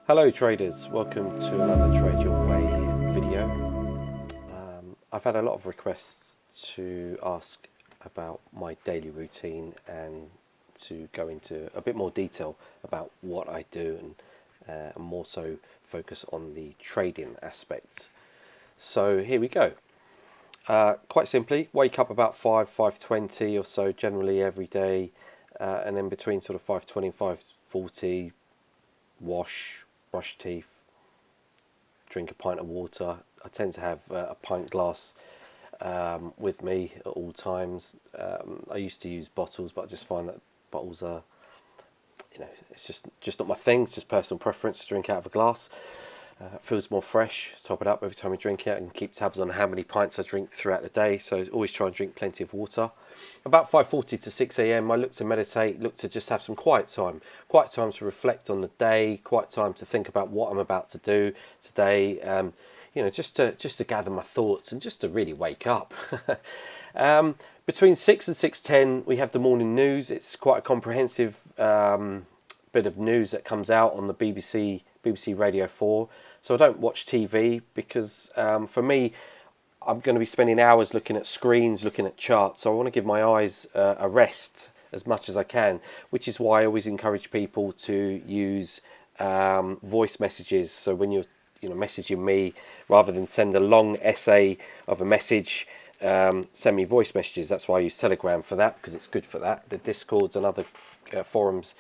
Hello traders, welcome to another Trade Your Way video. I've had a lot of requests to ask about my daily routine and to go into a bit more detail about what I do and more so focus on the trading aspect. So here we go. Quite simply, wake up about 5:20 or so generally every day, and then between sort of 5:20 and 5:40, wash, brush teeth, drink a pint of water. I tend to have a pint glass with me at all times. I used to use bottles, but I just find that bottles are, it's just not my thing. It's just personal preference to drink out of a glass. It feels more fresh. Top it up every time I drink it and keep tabs on how many pints I drink throughout the day. So always try and drink plenty of water. About 5:40 to 6 a.m. I look to meditate, look to just have some quiet time to reflect on the day, quiet time to think about what I'm about to do today. Just to gather my thoughts and just to really wake up. Between 6 and 6:10, we have the morning news. It's quite a comprehensive bit of news that comes out on the BBC Radio 4. So I don't watch TV because for me, I'm going to be spending hours looking at screens, looking at charts. So I want to give my eyes a rest as much as I can, which is why I always encourage people to use voice messages. So when you're messaging me, rather than send a long essay of a message, send me voice messages. That's why I use Telegram for that, because it's good for that. The Discords and other forums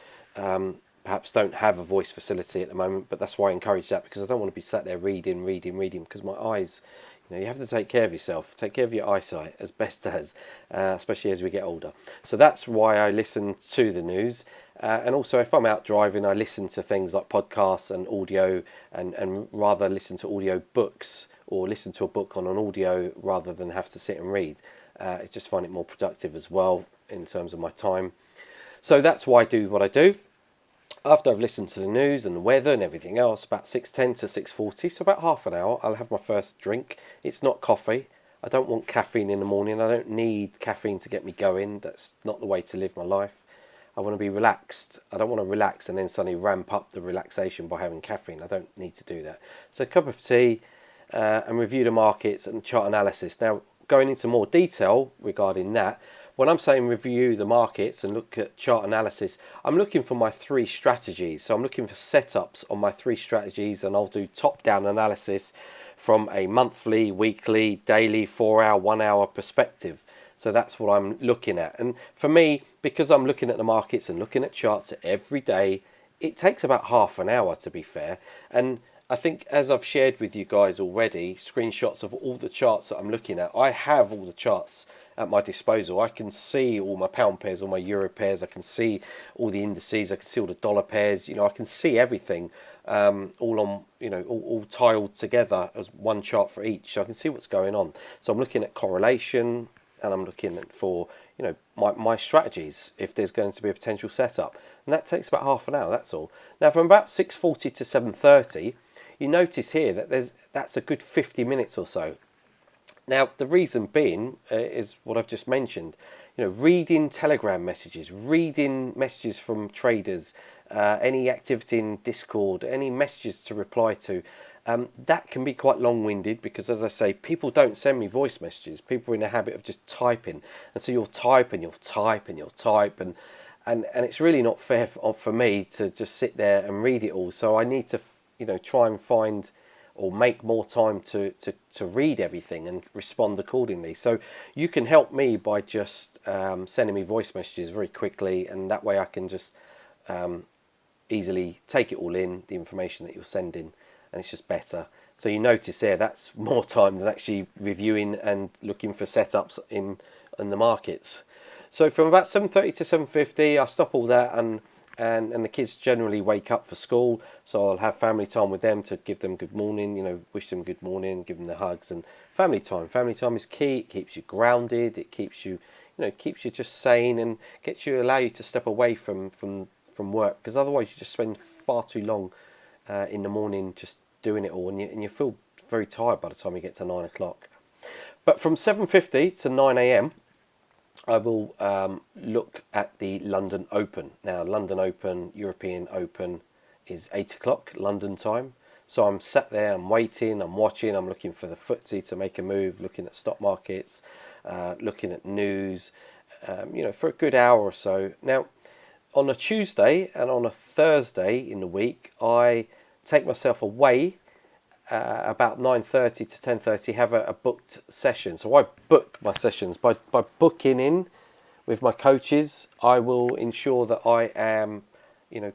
perhaps don't have a voice facility at the moment, but that's why I encourage that, because I don't want to be sat there reading, because my eyes, you have to take care of yourself, take care of your eyesight as best as, especially as we get older. So that's why I listen to the news. And also if I'm out driving, I listen to things like podcasts and audio, and rather listen to audio books or listen to a book on an audio rather than have to sit and read. I just find it more productive as well in terms of my time. So that's why I do what I do. After I've listened to the news and the weather and everything else, about 6:10 to 6:40, so about half an hour, I'll have my first drink. It's not coffee. I don't want caffeine in the morning. I don't need caffeine to get me going. That's not the way to live my life. I want to be relaxed. I don't want to relax and then suddenly ramp up the relaxation by having caffeine. I don't need to do that. So a cup of tea and review the markets and chart analysis. Now, going into more detail regarding that, when I'm saying review the markets and look at chart analysis, I'm looking for my three strategies. So I'm looking for setups on my three strategies, and I'll do top-down analysis from a monthly, weekly, daily, 4-hour, 1-hour perspective. So that's what I'm looking at. And for me, because I'm looking at the markets and looking at charts every day, it takes about half an hour, to be fair. And I think, as I've shared with you guys already, screenshots of all the charts that I'm looking at. I have all the charts at my disposal. I can see all my pound pairs, all my euro pairs. I can see all the indices. I can see all the dollar pairs. I can see everything all on, all tiled together as one chart for each. So I can see what's going on. So I'm looking at correlation, and I'm looking at for my strategies if there's going to be a potential setup, and that takes about half an hour. That's all. Now from about 6:40 to 7:30, you notice here that that's a good 50 minutes or so. Now the reason being is what I've just mentioned. Reading Telegram messages, reading messages from traders, any activity in Discord, any messages to reply to. That can be quite long-winded because, as I say, people don't send me voice messages. People are in the habit of just typing, and so you'll type and you'll type and you'll type, and it's really not fair for me to just sit there and read it all. So I need to, try and find or make more time to read everything and respond accordingly. So you can help me by just sending me voice messages very quickly, and that way I can just easily take it all in, the information that you're sending, and it's just better. So you notice there, that's more time than actually reviewing and looking for setups in the markets. So from about 7:30 to 7:50, I stop all that, and the kids generally wake up for school, so I'll have family time with them to give them good morning, wish them good morning, give them the hugs, and family time. Family time is key. It keeps you grounded. It keeps you, keeps you just sane, and allow you to step away from work, because otherwise you just spend far too long in the morning just doing it all, and you feel very tired by the time you get to 9 o'clock. But from 7:50 to 9 a.m. I will look at the London Open. Now, London Open, European Open, is 8 o'clock London time. So I'm sat there, I'm waiting, I'm watching, I'm looking for the FTSE to make a move, looking at stock markets, looking at news, for a good hour or so. Now, on a Tuesday and on a Thursday in the week, I take myself away about 9:30 to 10:30, have a booked session. So I book my sessions by booking in with my coaches. I will ensure that I am,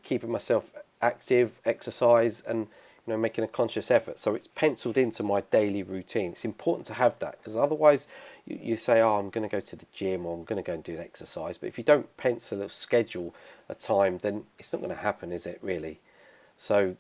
keeping myself active, exercise, and making a conscious effort. So it's penciled into my daily routine. It's important to have that, because otherwise you say, oh, I'm going to go to the gym, or I'm going to go and do an exercise. But if you don't pencil or schedule a time, then it's not going to happen, is it really? So,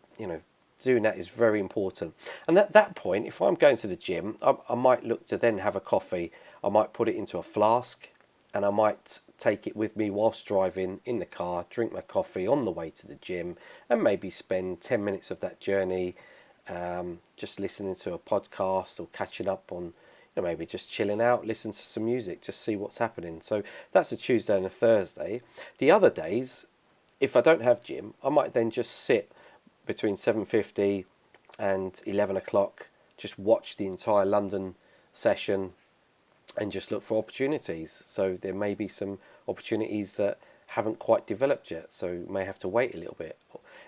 doing that is very important. And at that point, if I'm going to the gym, I might look to then have a coffee. I might put it into a flask, and I might take it with me whilst driving in the car, drink my coffee on the way to the gym, and maybe spend 10 minutes of that journey just listening to a podcast, or catching up on, maybe just chilling out, listen to some music, just see what's happening. So that's a Tuesday and a Thursday. The other days, if I don't have gym, I might then just sit between 7:50 and 11 o'clock, just watch the entire London session and just look for opportunities. So there may be some opportunities that haven't quite developed yet, so you may have to wait a little bit.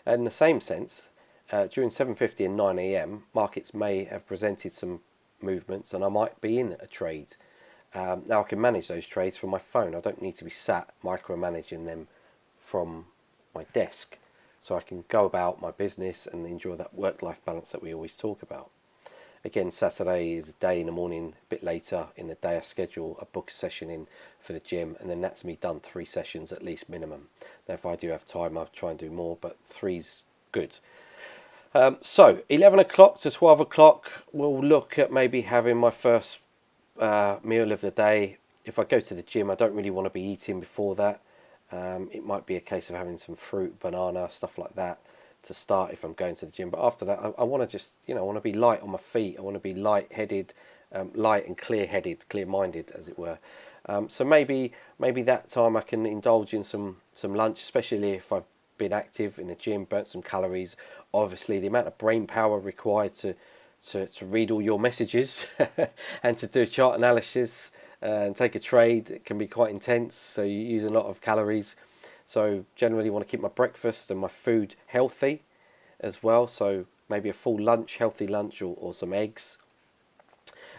In the same sense, during 7:50 and 9 a.m, markets may have presented some movements, and I might be in a trade. Now I can manage those trades from my phone. I don't need to be sat micromanaging them from my desk. So I can go about my business and enjoy that work-life balance that we always talk about. Again, Saturday is a day in the morning, a bit later in the day I schedule a book session in for the gym, and then that's me done 3 sessions at least minimum. Now if I do have time, I'll try and do more, but 3's good. So 11 o'clock to 12 o'clock, we'll look at maybe having my first meal of the day. If I go to the gym, I don't really want to be eating before that. It might be a case of having some fruit, banana, stuff like that to start if I'm going to the gym. But after that, I want to just, I want to be light on my feet. I want to be light-headed, light and clear-headed, clear-minded, as it were. So maybe that time I can indulge in some lunch, especially if I've been active in the gym, burnt some calories. Obviously, the amount of brain power required to read all your messages and to do a chart analysis and take a trade, it can be quite intense, so you use a lot of calories. So generally want to keep my breakfast and my food healthy as well, so maybe a full lunch, healthy lunch, or some eggs.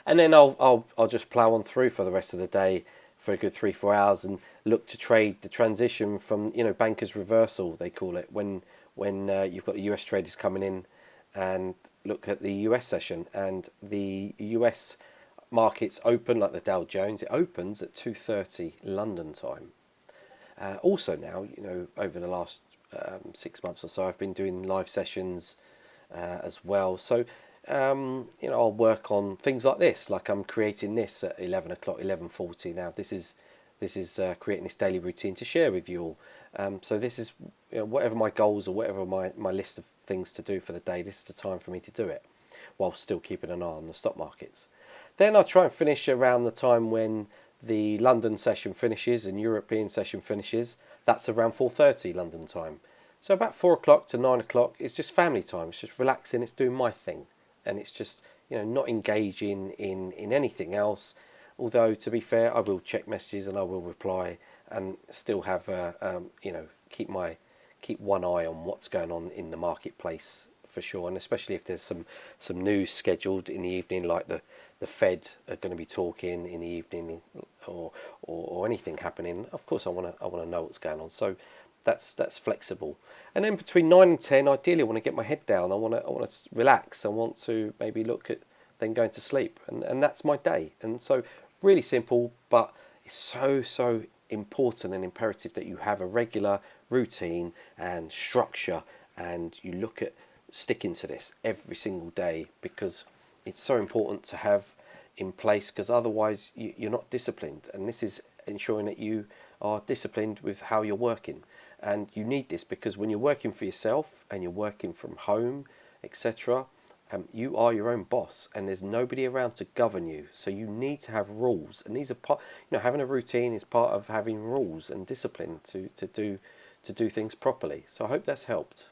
And then I'll just plow on through for the rest of the day for a good 3-4 hours and look to trade the transition from, banker's reversal, they call it, when you've got the US traders coming in, and look at the US session. And the US markets open, like the Dow Jones, it opens at 2:30 London time. Also now, over the last 6 months or so, I've been doing live sessions as well. So, I'll work on things like this, like I'm creating this at 11 o'clock, 11:40. Now, this is creating this daily routine to share with you all. So this is, whatever my goals or whatever my list of things to do for the day, this is the time for me to do it, while still keeping an eye on the stock markets. Then I'll try and finish around the time when the London session finishes and European session finishes. That's around 4:30 London time. So about 4 o'clock to 9 o'clock, it's just family time. It's just relaxing. It's doing my thing. And it's just, not engaging in anything else. Although, to be fair, I will check messages and I will reply, and still have, keep one eye on what's going on in the marketplace for sure. And especially if there's some news scheduled in the evening, like the Fed are going to be talking in the evening, or anything happening. Of course, I want to know what's going on. So that's flexible. And then between 9 and 10, ideally, I want to get my head down. I want to relax. I want to maybe look at then going to sleep, and that's my day. And so really simple, but it's so important and imperative that you have a regular routine and structure, and you look at sticking to this every single day, because it's so important to have in place, because otherwise you're not disciplined. And this is ensuring that you are disciplined with how you're working. And you need this, because when you're working for yourself and you're working from home, etc., you are your own boss, and there's nobody around to govern you. So you need to have rules, and these are part. Having a routine is part of having rules and discipline to do things properly. So I hope that's helped.